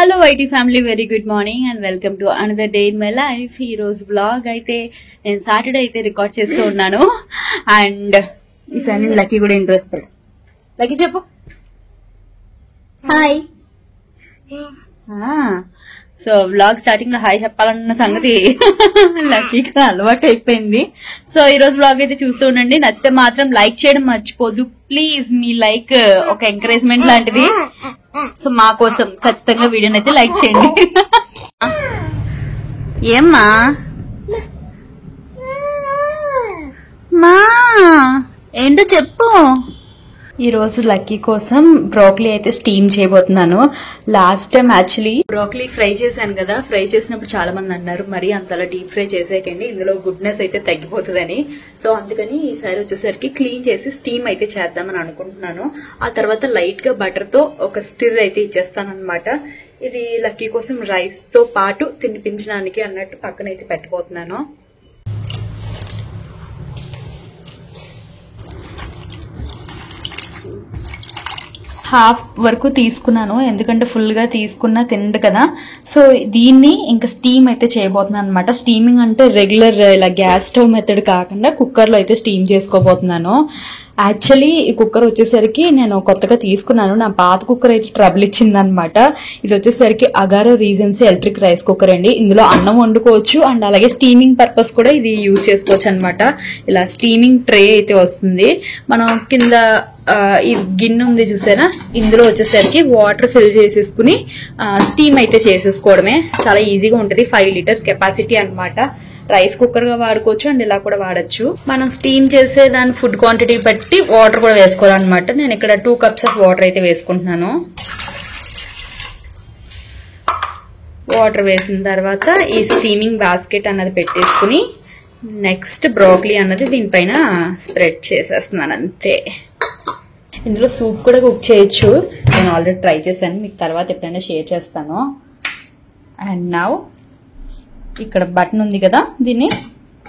Hello YT family, very good morning and welcome to another day in my life. ఈ రోజు blog అయితే నేను Saturday అయితే record చేస్తూ ఉన్నాను. అండ్ ఈసారి నేను లక్కీ కూడా ఇంట్రెస్ట్. లక్కీ చెప్పు హాయ్. సో బ్లాగ్ స్టార్టింగ్ లో హాయ్ చెప్పాలన్న సంగతి లక్కీకి అలవాటు అయిపోయింది. సో ఈ రోజు బ్లాగ్ అయితే చూస్తూ ఉండండి. నచ్చితే మాత్రం లైక్ చేయడం మర్చిపోద్దు ప్లీజ్. మీ లైక్ ఒక ఎంకరేజ్మెంట్ లాంటిది. సో మా కోసం ఖచ్చితంగా వీడియోని అయితే లైక్ చేయండి. ఏమ్మా మా ఏంటో చెప్పు. ఈ రోజు లక్కీ కోసం బ్రోకలీ అయితే స్టీమ్ చేయబోతున్నాను. Last time actually broccoli fry చేశాను కదా, ఫ్రై చేసినప్పుడు చాలా మంది అన్నారు మరి అంతలా డీప్ ఫ్రై చేసేయకండి, ఇందులో గుడ్నెస్ అయితే తగ్గిపోతుందని. సో అందుకని ఈసారి వచ్చేసరికి క్లీన్ చేసి స్టీమ్ అయితే చేద్దామని అనుకుంటున్నాను. ఆ తర్వాత లైట్ గా బటర్ తో ఒక స్టిర్ అయితే ఇచ్చేస్తాను అనమాట. ఇది లక్కీ కోసం రైస్ తో పాటు తినిపించడానికి అన్నట్టు పక్కనైతే పెట్టబోతున్నాను. హాఫ్ వరకు తీసుకున్నాను, ఎందుకంటే ఫుల్ గా తీసుకున్నా తిండు కదా. సో దీన్ని ఇంకా స్టీమ్ అయితే చేయబోతున్నాను అనమాట. స్టీమింగ్ అంటే రెగ్యులర్ ఇలా గ్యాస్ స్టవ్ మెథడ్ కాకుండా కుక్కర్ లో అయితే స్టీమ్ చేసుకోబోతున్నాను. యాక్చువల్లీ ఈ కుక్కర్ వచ్చేసరికి నేను కొత్తగా తీసుకున్నాను. నా పాత కుక్కర్ అయితే ట్రబుల్ ఇచ్చింది అనమాట. ఇది వచ్చేసరికి Agaro regency electric rice cooker అండి. ఇందులో అన్నం వండుకోవచ్చు అండ్ అలాగే స్టీమింగ్ పర్పస్ కూడా ఇది యూజ్ చేసుకోవచ్చు అనమాట. ఇలా స్టీమింగ్ ట్రే అయితే వస్తుంది. మనం కింద ఈ గిన్నె ఉంది చూసారా, ఇందులో వచ్చేసరికి వాటర్ ఫిల్ చేసేసుకుని స్టీమ్ అయితే చేసేసుకోవడమే. చాలా ఈజీగా ఉంటుంది. 5 లీటర్స్ కెపాసిటీ అనమాట. రైస్ కుక్కర్ గా వాడుకోవచ్చు అండ్ ఇలా కూడా వాడచ్చు. మనం స్టీమ్ చేసే దాని ఫుడ్ క్వాంటిటీ బట్టి వాటర్ కూడా వేసుకోవాలన్నమాట. నేను ఇక్కడ 2 కప్స్ ఆఫ్ వాటర్ అయితే వేసుకుంటున్నాను. వాటర్ వేసిన తర్వాత ఈ స్టీమింగ్ బాస్కెట్ అన్నది పెట్టేసుకుని నెక్స్ట్ బ్రోకలీ అన్నది దీనిపైన స్ప్రెడ్ చేసేస్తున్నాను అంతే. ఇందులో సూప్ కూడా కుక్ చేయొచ్చు. నేను ఆల్రెడీ ట్రై చేశాను, మీకు తర్వాత ఎప్పుడైనా షేర్ చేస్తాను. అండ్ నౌ ఇక్కడ బటన్ ఉంది కదా, దీన్ని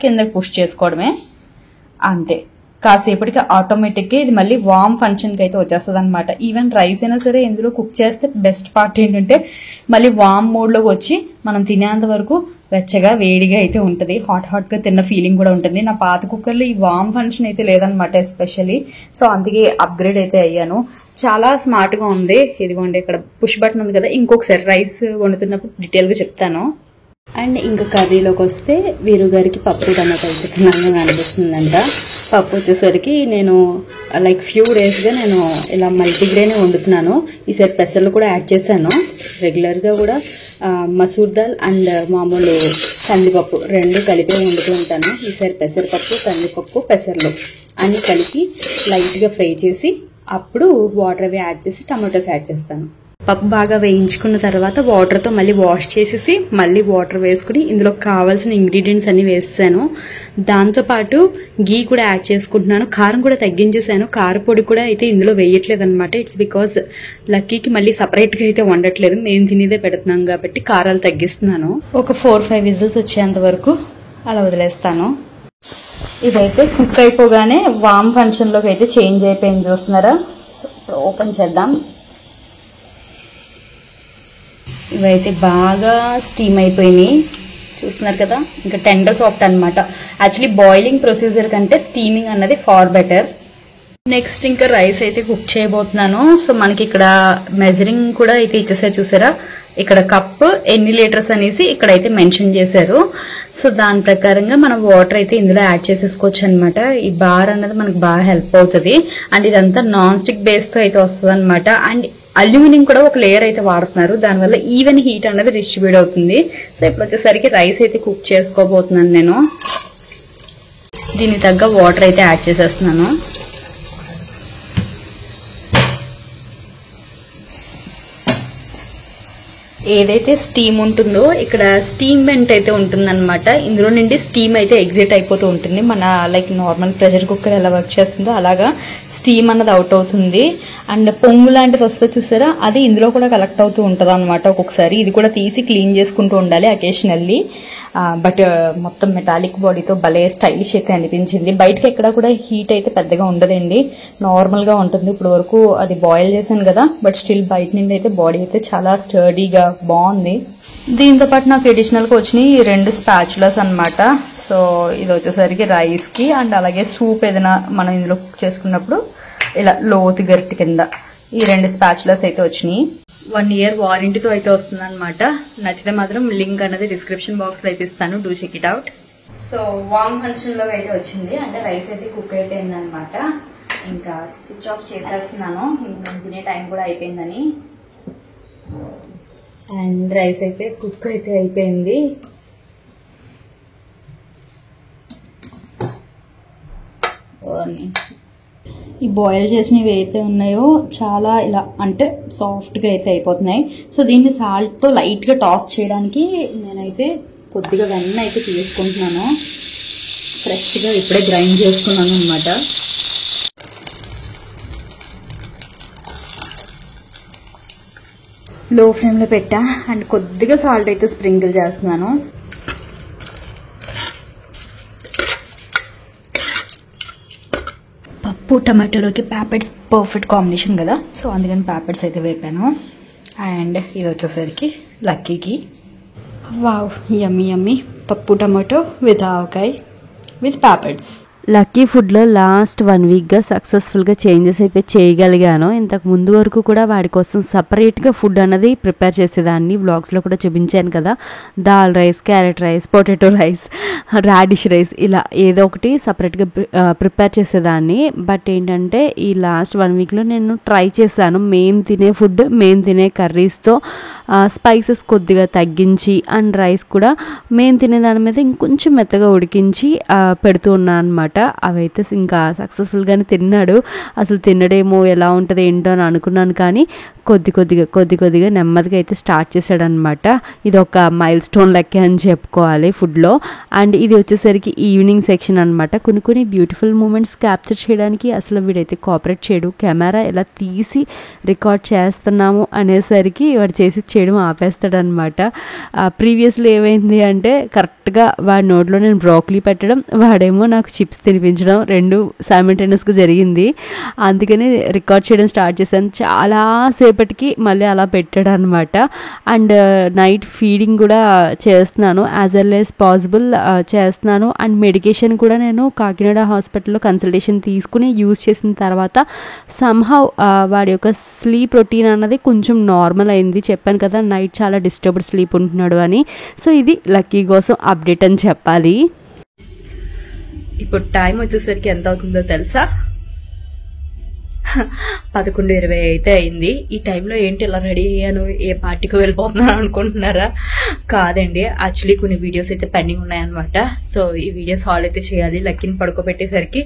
కిందకి పుష్ చేసుకోవడమే అంతే. కాసేపటికి ఆటోమేటిక్గా ఇది మళ్ళీ వార్మ్ ఫంక్షన్కి అయితే వచ్చేస్తుంది అనమాట. ఈవెన్ రైస్ అయినా సరే ఇందులో కుక్ చేస్తే బెస్ట్ పార్ట్ ఏంటంటే మళ్ళీ వార్మ్ మోడ్లోకి వచ్చి మనం తినేంత వరకు వెచ్చగా వేడిగా అయితే ఉంటుంది. హాట్ గా తిన్న ఫీలింగ్ కూడా ఉంటుంది. నా పాత కుక్కర్లో ఈ వార్మ్ ఫంక్షన్ అయితే లేదనమాట ఎస్పెషల్లీ. సో అందుకే అప్గ్రేడ్ అయితే అయ్యాను. చాలా స్మార్ట్ గా ఉంది. ఇదిగోండి ఇక్కడ పుష్ బటన్ ఉంది కదా. ఇంకొకసారి రైస్ వండుతున్నప్పుడు డీటెయిల్ గా చెప్తాను. అండ్ ఇంకా కర్రీలోకి వస్తే వీరు గారికి పప్పు టమాటా ఉడుకుతున్నాను అనిపిస్తుందంట. పప్పు వచ్చేసరికి నేను లైక్ ఫ్యూ డేస్ గా నేను ఇలా మల్టీగ్రెయిన్ వండుతున్నాను. ఈసారి పెసర్లు కూడా యాడ్ చేశాను. రెగ్యులర్ గా కూడా మసూర్ దాల్ అండ్ మామూలు కందిపప్పు 2 కలిపి వండుతూ ఉంటాను. ఈసారి పెసరపప్పు, కందిపప్పు, పెసర్లు అన్ని కలిపి లైట్ గా ఫ్రై చేసి అప్పుడు వాటర్ అవి యాడ్ చేసి టమాటోస్ యాడ్ చేస్తాను. పప్పు బాగా వేయించుకున్న తర్వాత వాటర్ తో మళ్ళీ వాష్ చేసేసి మళ్ళీ వాటర్ వేసుకుని ఇందులో కావాల్సిన ఇంగ్రీడియంట్స్ అన్ని వేసాను. దాంతో పాటు గీ కూడా యాడ్ చేసుకుంటున్నాను. కారం కూడా తగ్గించేసాను. కారపొడి కూడా అయితే ఇందులో వేయట్లేదు అనమాట. ఇట్స్ బికాస్ లక్కీకి మళ్ళీ సపరేట్ గా అయితే వండట్లేదు, మేము తినేదే పెడుతున్నాం కాబట్టి కారాలు తగ్గిస్తున్నాను. ఒక 4-5 విజిల్స్ వచ్చేంత వరకు అలా వదిలేస్తాను. ఇదైతే కుక్ అయిపోగానే వామ్ ఫంక్షన్ లోకి అయితే చేంజ్ అయిపోయింది, చూస్తున్నారా. ఓపెన్ చేద్దాం. ఇవైతే బాగా స్టీమ్ అయిపోయినాయి, చూస్తున్నారు కదా. ఇంకా టెండర్ సాఫ్ట్ అనమాట. యాక్చువల్లీ బాయిలింగ్ ప్రొసీజర్ కంటే స్టీమింగ్ అన్నది ఫార్ బెటర్. నెక్స్ట్ ఇంకా రైస్ అయితే కుక్ చేయబోతున్నాను. సో మనకి ఇక్కడ మెజరింగ్ కూడా అయితే ఇచ్చేసారు చూసారా. ఇక్కడ కప్ ఎన్ని లీటర్స్ అనేసి ఇక్కడైతే మెన్షన్ చేశారు. సో దాని ప్రకారంగా మనం వాటర్ అయితే ఇందులో యాడ్ చేసేసుకోవచ్చు అనమాట. ఈ బార్ అన్నది మనకు బాగా హెల్ప్ అవుతుంది. అండ్ ఇదంతా నాన్ స్టిక్ బేస్ తో అయితే వస్తుంది అనమాట. అండ్ అల్యూమినియం కూడా ఒక లేయర్ అయితే వాడుతున్నారు, దానివల్ల ఈవెన్ హీట్ అనేది డిస్ట్రిబ్యూట్ అవుతుంది. సో ఇప్పుడు వచ్చేసరికి రైస్ అయితే కుక్ చేసుకోబోతున్నాను నేను. దీనికి తగ్గ వాటర్ అయితే యాడ్ చేసేస్తున్నాను. ఏదైతే స్టీమ్ ఉంటుందో ఇక్కడ స్టీమ్ వెంట్ అయితే ఉంటుందన్నమాట. ఇందులో నుండి స్టీమ్ అయితే ఎగ్జిట్ అయిపోతూ ఉంటుంది. మన లైక్ నార్మల్ ప్రెషర్ కుక్కర్ ఎలా వర్క్ చేస్తుందో అలాగా స్టీమ్ అన్నది అవుట్ అవుతుంది. అండ్ పొంగు లాంటిది వస్తే చూసారా, అది ఇందులో కూడా కలెక్ట్ అవుతూ ఉంటుంది అనమాట ఒక్కొక్కసారి. ఇది కూడా తీసి క్లీన్ చేసుకుంటూ ఉండాలి అకేషనల్లీ. బట్ మొత్తం మెటాలిక్ బాడీతో భలే స్టైలిష్ అయితే అనిపించింది. బయటకి ఎక్కడ కూడా హీట్ అయితే పెద్దగా ఉండదండి, నార్మల్ గా ఉంటుంది. ఇప్పుడు వరకు అది బాయిల్ చేశాను కదా, బట్ స్టిల్ బయట నుండి అయితే బాడీ అయితే చాలా స్టర్డీగా బాగుంది. దీంతో పాటు నాకు అడిషనల్గా వచ్చినాయి ఈ 2 స్పాచులాస్ అనమాట. సో ఇది వచ్చేసరికి రైస్కి అండ్ అలాగే సూప్ ఏదైనా మనం ఇందులో కుక్ చేసుకున్నప్పుడు ఇలా లోతు గరిటె కింద ఈ 2 స్పాచులాస్ అయితే వచ్చినాయి. 1 year వారంటీతో అయితే వస్తుంది అనమాట. నచ్చితే మాత్రం లింక్ అనేది డిస్క్రిప్షన్ బాక్స్లో అయితే ఇస్తాను, do check it out. So వామ్ ఫంక్షన్లో అయితే వచ్చింది, అంటే రైస్ అయితే కుక్ అయిపోయింది అనమాట. ఇంకా స్విచ్ ఆఫ్ చేసేస్తున్నాను, ఇంకా తినే టైం కూడా అయిపోయిందని. అండ్ రైస్ అయితే కుక్ అయితే అయిపోయింది. ఈ బాయిల్ చేసినవి అయితే ఉన్నాయో చాలా ఇలా అంటే సాఫ్ట్గా అయితే అయిపోతున్నాయి. సో దీన్ని సాల్ట్తో లైట్గా టాస్ చేయడానికి నేనైతే కొద్దిగా వెన్న అయితే తీసుకుంటున్నాను. ఫ్రెష్గా ఇప్పుడే గ్రైండ్ చేసుకున్నాను అనమాట. లో ఫ్లేమ్లో పెట్టా అండ్ కొద్దిగా సాల్ట్ అయితే స్ప్రింకిల్ చేస్తున్నాను. పప్పు టమాటోలోకి ప్యాపెట్స్ పర్ఫెక్ట్ కాంబినేషన్ కదా, సో అందుకని ప్యాపెట్స్ అయితే వేపాను. అండ్ ఇది వచ్చేసరికి లక్కీకి. Wow, yummy yummy pappu tomato with avakaya with ప్యాపెట్స్. లక్కీ ఫుడ్లో లాస్ట్ 1 weekగా సక్సెస్ఫుల్గా చేంజెస్ అయితే చేయగలిగాను. ఇంతకు ముందు వరకు కూడా వాడి కోసం సపరేట్గా ఫుడ్ అన్నది ప్రిపేర్ చేసేదాన్ని, బ్లాగ్స్లో కూడా చూపించాను కదా. Dal rice, carrot rice, potato rice, radish rice, ఇలా ఏదో ఒకటి సపరేట్గా ప్రిపేర్ చేసేదాన్ని. బట్ ఏంటంటే ఈ లాస్ట్ 1 weekలో నేను ట్రై చేశాను మేము తినే ఫుడ్, మేము తినే కర్రీస్తో స్పైసెస్ కొద్దిగా తగ్గించి అండ్ రైస్ కూడా మేము తినే దాని మీద ఇంకొంచెం మెత్తగా ఉడికించి పెడుతూ ఉన్నాను అనమాట. అవైతే ఇంకా సక్సెస్ఫుల్గానే తిన్నాడు. అసలు తినడేమో ఎలా ఉంటుంది ఏంటో అని అనుకున్నాను, కానీ కొద్ది కొద్దిగా నెమ్మదిగా అయితే స్టార్ట్ చేశాడనమాట. ఇది ఒక మైల్ స్టోన్ లెక్క అని చెప్పుకోవాలి ఫుడ్లో. అండ్ ఇది వచ్చేసరికి ఈవినింగ్ సెక్షన్ అనమాట. కొన్ని బ్యూటిఫుల్ మూమెంట్స్ క్యాప్చర్ చేయడానికి అసలు వీడైతే కోఆపరేట్ చేయడు. కెమెరా ఎలా తీసి రికార్డ్ చేస్తున్నాము అనేసరికి వాడు చేసి చేయడం ఆపేస్తాడనమాట. ప్రీవియస్లో ఏమైంది అంటే కరెక్ట్గా వాడి నోట్లో నేను బ్రోకలీ పెట్టడం, వాడేమో నాకు చిప్స్ తినిపించడం, 2 సైమల్టేనియస్గా జరిగింది. అందుకని రికార్డ్ చేయడం స్టార్ట్ చేశాను. చాలాసేపటికి మళ్ళీ అలా పెట్టాడు అనమాట. అండ్ నైట్ ఫీడింగ్ కూడా చేస్తున్నాను, యాజ్ వెల్ యాజ్ పాసిబుల్ చేస్తున్నాను. అండ్ మెడికేషన్ కూడా నేను కాకినాడ హాస్పిటల్లో కన్సల్టేషన్ తీసుకుని యూజ్ చేసిన తర్వాత సమ్హౌ వాడి యొక్క స్లీప్ రొటీన్ అన్నది కొంచెం నార్మల్ అయింది. చెప్పాను కదా నైట్ చాలా డిస్టర్బ్డ్ స్లీప్ ఉంటున్నాడు అని. సో ఇది లక్కీ కోసం అప్డేట్ అని చెప్పాలి. ఇప్పుడు టైం వచ్చేసరికి ఎంత అవుతుందో తెలుసా? 11:20 అయితే అయింది. ఈ టైంలో ఏంటి ఇలా రెడీ అయ్యాను, ఏ పార్టీకి వెళ్ళిపోతున్నాను అనుకుంటున్నారా? కాదండి, యాక్చువల్లీ కొన్ని వీడియోస్ అయితే పెండింగ్ ఉన్నాయన్నమాట. సో ఈ వీడియోస్ హాల్ అయితే చేయాలి. లక్కీని పడుకోబెట్టేసరికి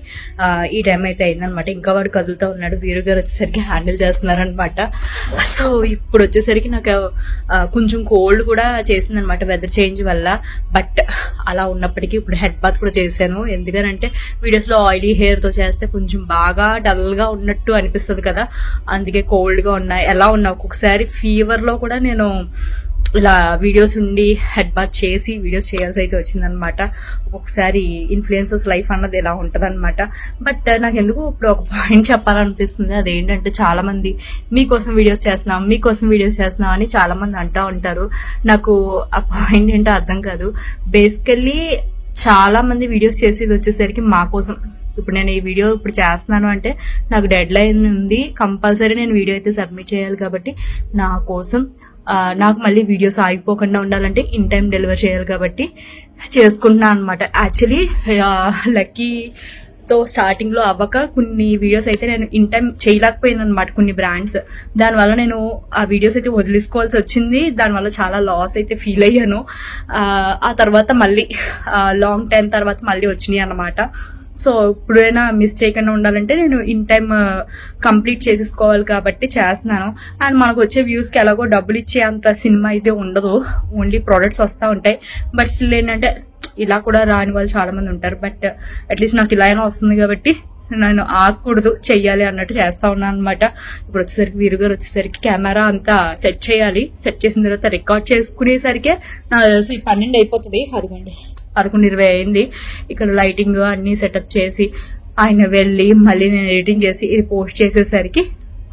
ఈ టైం అయితే అయిందనమాట. ఇంకా వాడు కదులుతూ ఉన్నాడు. వీరు గారు వచ్చేసరికి హ్యాండిల్ చేస్తున్నారనమాట. సో ఇప్పుడు వచ్చేసరికి నాకు కొంచెం కోల్డ్ కూడా చేసింది అనమాట వెదర్ చేంజ్ వల్ల. బట్ అలా ఉన్నప్పటికీ ఇప్పుడు హెడ్ బాత్ కూడా చేశాను. ఎందుకంటే వీడియోస్లో ఆయిలీ హెయిర్తో చేస్తే కొంచెం బాగా డల్గా ఉన్నట్టు అనిపిస్తుంది కదా, అందుకే కోల్డ్ గా ఉన్నా ఎలా ఉన్నా ఒక్కొక్కసారి ఫీవర్ లో కూడా నేను ఇలా వీడియోస్ ఉండి హెడ్ బాత్ చేసి వీడియోస్ చేయాల్సి అయితే వచ్చిందనమాట. ఒక్కొక్కసారి ఇన్ఫ్లుయెన్సర్స్ లైఫ్ అన్నది ఎలా ఉంటది అనమాట. బట్ నాకు ఎందుకు ఇప్పుడు ఒక పాయింట్ చెప్పాలనిపిస్తుంది. అదేంటంటే చాలా మంది మీకోసం వీడియోస్ చేస్తున్నాం అని చాలా మంది అంటూ ఉంటారు. నాకు ఆ పాయింట్ ఏంటో అర్థం కాదు. బేసికల్లీ చాలా మంది వీడియోస్ చేసేది వచ్చేసరికి మా కోసం. ఇప్పుడు నేను ఈ వీడియో ఇప్పుడు చేస్తున్నాను అంటే నాకు డెడ్ లైన్ ఉంది, కంపల్సరీ నేను వీడియో అయితే సబ్మిట్ చేయాలి. కాబట్టి నా కోసం నాకు మళ్ళీ వీడియోస్ ఆగిపోకుండా ఉండాలంటే ఇన్ టైం డెలివర్ చేయాలి కాబట్టి చేసుకుంటున్నాను అనమాట. యాక్చువల్లీ లక్కీతో స్టార్టింగ్ లో అవ్వక కొన్ని వీడియోస్ అయితే నేను ఇన్ టైం చేయలేకపోయాను అనమాట. కొన్ని బ్రాండ్స్ దానివల్ల నేను ఆ వీడియోస్ అయితే వదిలేసుకోవాల్సి వచ్చింది. దానివల్ల చాలా లాస్ అయితే ఫీల్ అయ్యాను. ఆ తర్వాత మళ్ళీ లాంగ్ టైం తర్వాత మళ్ళీ వచ్చినాయి అన్నమాట. సో ఇప్పుడైనా మిస్ చేయకుండా ఉండాలంటే నేను ఇన్ టైం కంప్లీట్ చేసేసుకోవాలి కాబట్టి చేస్తున్నాను. అండ్ మనకు వచ్చే వ్యూస్కి ఎలాగో డబ్బులు ఇచ్చే అంత సినిమా అయితే ఉండదు, ఓన్లీ ప్రోడక్ట్స్ వస్తూ ఉంటాయి. బట్ స్టిల్ ఏంటంటే ఇలా కూడా రాని వాళ్ళు చాలా మంది ఉంటారు. బట్ అట్లీస్ట్ నాకు ఇలా అయినా వస్తుంది కాబట్టి నేను ఆగకూడదు, చెయ్యాలి అన్నట్టు చేస్తా ఉన్నాను అనమాట. ఇప్పుడు వచ్చేసరికి వీరు గారు వచ్చేసరికి కెమెరా అంతా సెట్ చేయాలి. సెట్ చేసిన తర్వాత రికార్డ్ చేసుకునేసరికి నాకు తెలిసి 12 అయిపోతుంది. అదిగోండి 11:20 అయింది. ఇక్కడ లైటింగ్ అన్ని సెటప్ చేసి ఆయన వెళ్ళి మళ్ళీ నేను ఎడిటింగ్ చేసి ఇది పోస్ట్ చేసేసరికి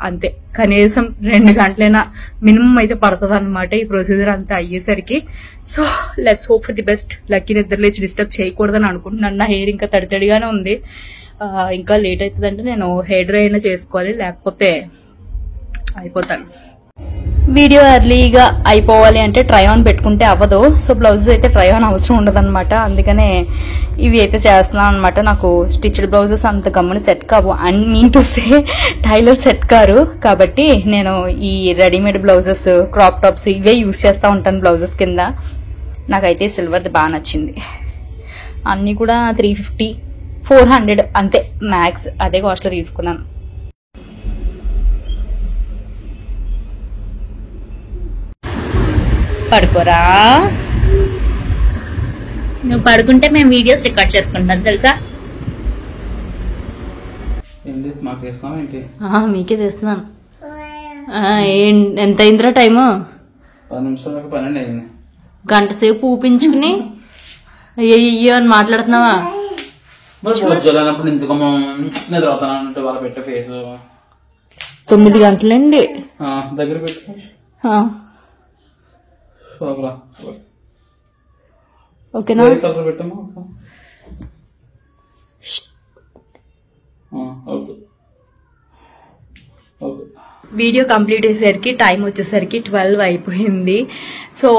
అంతే కనీసం 2 గంటలైనా మినిమం అయితే పడుతుంది అనమాట ఈ ప్రొసీజర్ అంతా అయ్యేసరికి. So let's hope for the best. Lucky నిద్ర లేచి డిస్టర్బ్ చేయకూడదని అనుకుంటున్నాను. నా హెయిర్ ఇంకా తడితడిగానే ఉంది. ఇంకా లేట్ అవుతుందంటే నేను హెయిర్ డ్రై అయినా చేసుకోవాలి, లేకపోతే అయిపోతాను. వీడియో ఎర్లీగా అయిపోవాలి అంటే ట్రై ఆన్ పెట్టుకుంటే అవ్వదు. సో బ్లౌజెస్ అయితే ట్రై ఆన్ అవసరం ఉండదు అనమాట. అందుకనే ఇవి అయితే చేస్తున్నాను అనమాట. నాకు స్టిచ్డ్ బ్లౌజెస్ అంత గమ్మున సెట్ కావు, and mean to say tailor set కారు. కాబట్టి నేను ఈ రెడీమేడ్ బ్లౌజెస్, క్రాప్ టాప్స్ ఇవే యూజ్ చేస్తూ ఉంటాను బ్లౌజెస్ కింద. నాకైతే సిల్వర్ది బాగా నచ్చింది. అన్నీ కూడా 350, 400 అంతే మ్యాక్స్, అదే కాస్ట్లో తీసుకున్నాను. పడుకోరా, నువ్వు పడుకుంటే మేము వీడియోస్ రికార్డ్ చేసుకుంటాం తెలుసా. మీకే చేస్తున్నాను. ఎంత అయిందిరా టైము? 10 నిమిషాలకు 12 అయింది. గంట సేపు ఊపించుకుని అయ్యో అని మాట్లాడుతున్నావా? పొద్దున్నప్పుడు ఇంతకు నిద్రపోతానంటే వాళ్ళ పెట్టే ఫేస్ 9 గంటలండి దగ్గర పెట్టు. ఓకేనా? కలర్ పెట్టమ్మా. వీడియో కంప్లీట్ అయ్యేసరికి టైం వచ్చేసరికి 12 అయిపోయింది. సో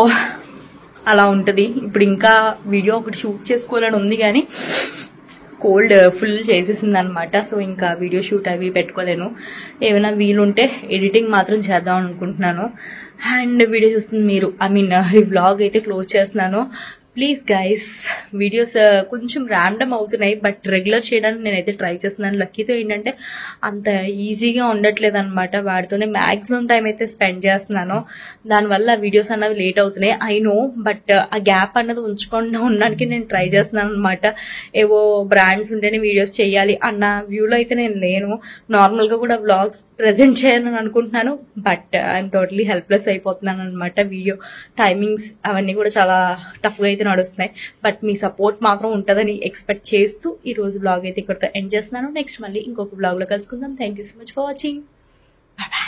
అలా ఉంటుంది. ఇప్పుడు ఇంకా వీడియో ఒకటి షూట్ చేసుకోవాలని ఉంది, కానీ కోల్డ్ ఫుల్ చేసేసింది అనమాట. సో ఇంకా వీడియో షూట్ అవి పెట్టుకోలేను. ఏమైనా వీలుంటే ఎడిటింగ్ మాత్రం చేద్దాం అనుకుంటున్నాను. అండ్ వీడియో చూస్తుంది మీరు, ఈ వ్లాగ్ అయితే క్లోజ్ చేస్తున్నాను. ప్లీజ్ గైస్, వీడియోస్ కొంచెం ర్యాండమ్ అవుతున్నాయి, బట్ రెగ్యులర్ చేయడానికి నేనైతే ట్రై చేస్తున్నాను. లక్కీతో ఏంటంటే అంత ఈజీగా ఉండట్లేదు అనమాట. వాడితోనే మ్యాక్సిమం టైం అయితే స్పెండ్ చేస్తున్నాను. దానివల్ల వీడియోస్ అన్నవి లేట్ అవుతున్నాయి, ఐ నో. బట్ ఆ గ్యాప్ అన్నది ఉంచకుండా ఉండడానికి నేను ట్రై చేస్తున్నాను అనమాట. ఏవో బ్రాండ్స్ ఉంటేనే వీడియోస్ చేయాలి అన్న వ్యూలో అయితే నేను లేను. నార్మల్గా కూడా వ్లాగ్స్ ప్రజెంట్ చేయాలని అనుకుంటున్నాను, బట్ ఐఎమ్ టోటలీ హెల్ప్లెస్ అయిపోతున్నాను అనమాట. వీడియో టైమింగ్స్ అవన్నీ కూడా చాలా టఫ్గా అయితే నడుస్తున్నాయి. బట్ మీ సపోర్ట్ మాత్రం ఉంటుందని ఎక్స్పెక్ట్ చేస్తూ ఈ రోజు బ్లాగ్ అయితే ఇక్కడితో ఎండ్ చేస్తున్నాను. నెక్స్ట్ మళ్ళీ ఇంకొక బ్లాగ్ లో కలుసుకుందాం. Thank you so much for watching. Bye.